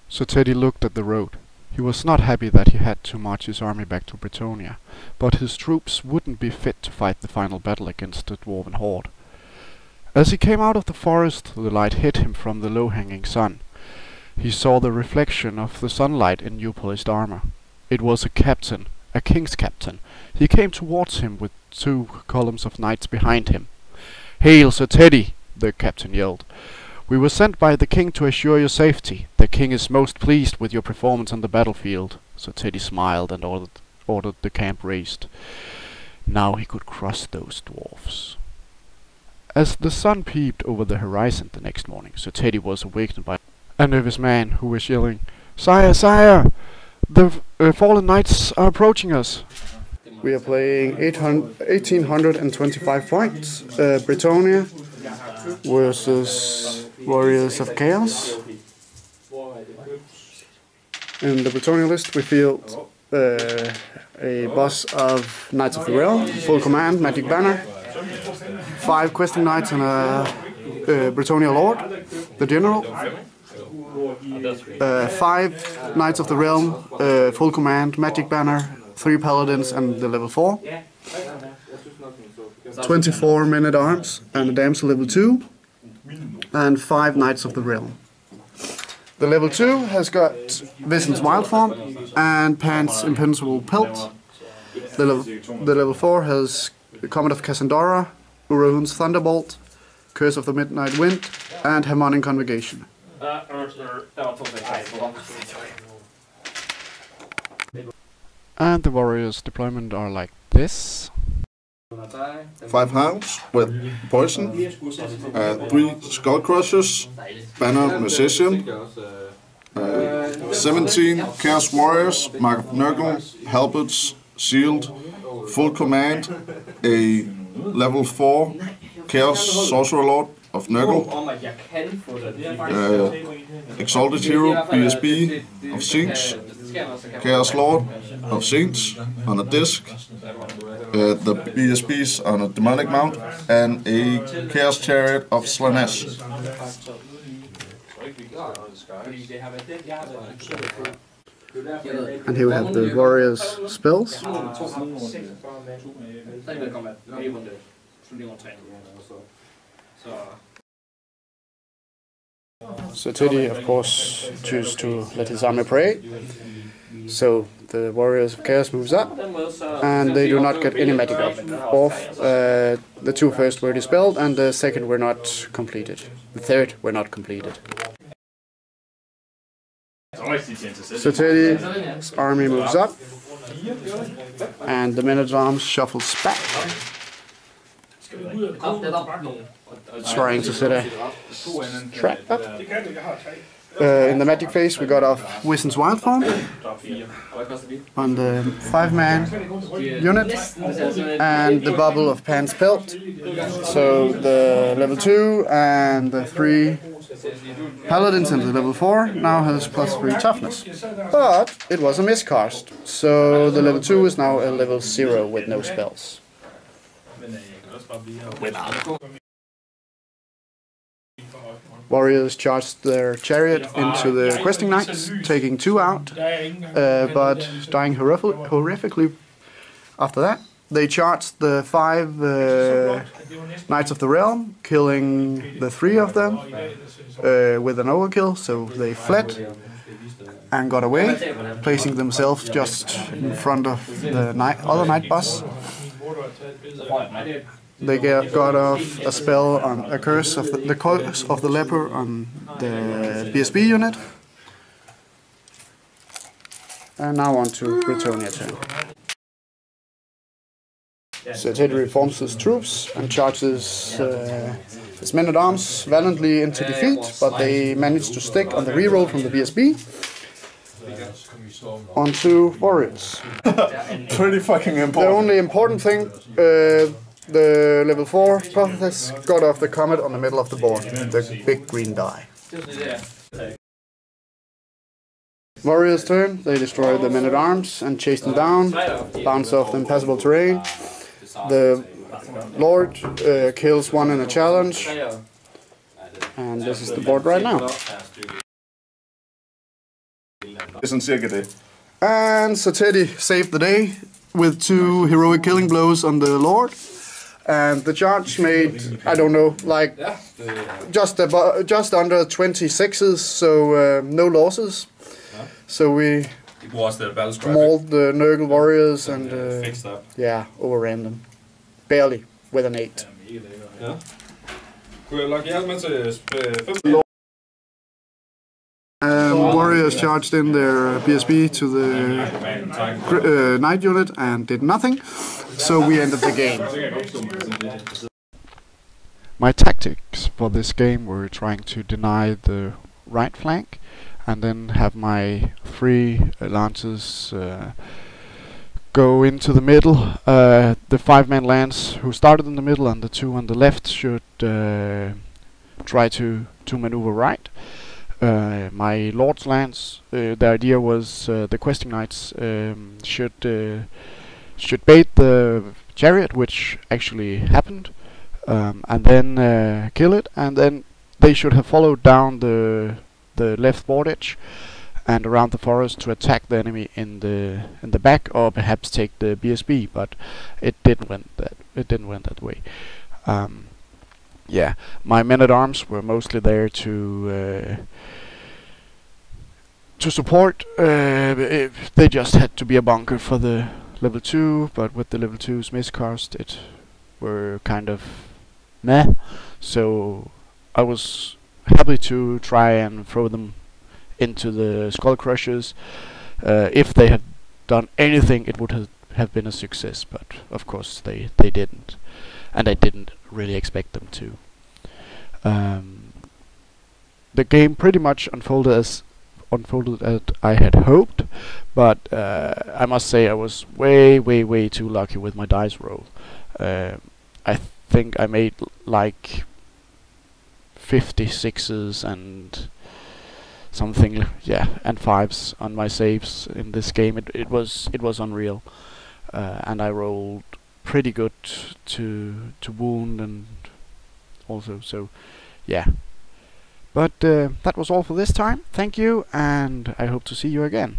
So Teddy looked at the road. He was not happy that he had to march his army back to Bretonnia, but his troops wouldn't be fit to fight the final battle against the dwarven horde. As he came out of the forest, the light hit him from the low-hanging sun. He saw the reflection of the sunlight in new polished armor. It was a captain, a king's captain. He came towards him with 2 columns of knights behind him. "Hail, Sir Teddy!" the captain yelled. "We were sent by the king to assure your safety. The king is most pleased with your performance on the battlefield." So Teddy smiled and ordered the camp raised. Now he could crush those dwarfs. As the sun peeped over the horizon the next morning, Sir Teddy was awakened by a nervous man who was yelling, "Sire, sire! The fallen knights are approaching us." We are playing 1825 points, Bretonnia versus Warriors of Chaos. In the Bretonnia list we field a boss of Knights of the Realm, full command, magic banner, 5 questing knights and a Bretonnia Lord, the general, 5 Knights of the Realm, full command, magic banner, 3 paladins and the level 4, 24 men-at-arms and a damsel level 2, and 5 Knights of the Realm. The level 2 has got Vision's Wild Form and Pan's Impenetrable Pelt. The level 4 has the Comet of Cassandra, Urahu's Thunderbolt, Curse of the Midnight Wind, and Harmonic Convocation. And the warriors' deployment are like this. 5 hounds with poison, 3 skull crushers, banner musician, 17 chaos warriors, mark of Nurgle, halberds, shield, full command, a level 4 chaos sorcerer lord of Nurgle, exalted hero BSB of Saints, chaos lord of Saints on a disc, the BSBs on a demonic mount, and a chaos chariot of Slanesh. And here we have the warriors' spells. So Teddy, of course, chooses to let his army pray. So the warriors of chaos moves up, and they do not get any magic off. The 2 first were dispelled, and the second were not completed. The 3rd were not completed. So Teddy's army moves up, and the men-at-arms shuffles back, trying to set a trap up. In the magic phase we got off Vision's Wild Form on the 5-man unit and the bubble of Pan's Pelt. So the level 2 and the 3 paladins and the level 4 now has +3 toughness. But it was a miscast, so the level 2 is now a level 0 with no spells. Warriors charged their chariot into the questing knights, taking 2 out, but dying horrifically after that. They charged the 5 Knights of the Realm, killing the 3 of them with an overkill, so they fled and got away, placing themselves just in front of the other night boss. They got off a spell on a curse of the curse of the leper on the BSB unit. And now on to Bretonnia Turn. So Teddy reforms his troops and charges his men-at-arms valiantly into defeat, but they manage to stick on the reroll from the BSB. On to warriors. Pretty fucking important. The only important thing, the level 4 prophetess got off the comet on the middle of the board, the big green die. Warriors' turn, they destroy the men-at-arms and chase them down, bounce off the impassable terrain. The Lord kills 1 in a challenge, and this is the board right now. sådan cirka det. And so Teddy saved the day with 2 heroic killing blows on the Lord. And the charge made, I don't know, like just under 26s, so no losses. So we mauled the Nurgle warriors and yeah, overran them. Barely, with an 8. Warriors charged in their BSB to the Knight unit and did nothing, so we ended the game. My tactics for this game were trying to deny the right flank and then have my 3 lancers go into the middle. The 5-man lance who started in the middle and the 2 on the left should try to maneuver right. My Lord's Lance, the idea was the Questing Knights should bait the chariot, which actually happened, and then kill it, and then they should have followed down the left board edge and around the forest to attack the enemy in the back, or perhaps take the BSB, but it didn't went that way. Yeah, my men-at-arms were mostly there to support. They just had to be a bunker for the level 2, but with the level 2's miscast, it were kind of meh. So I was happy to try and throw them into the Skull Crushers. If they had done anything, it would have been a success, but of course they didn't, and I didn't really expect them to. The game pretty much unfolded as I had hoped, but I must say I was way too lucky with my dice roll. I think I made like 56s and something, yeah, and 5s on my saves in this game. It was unreal, and I rolled pretty good to wound and also, so yeah. But that was all for this time. Thank you, and I hope to see you again.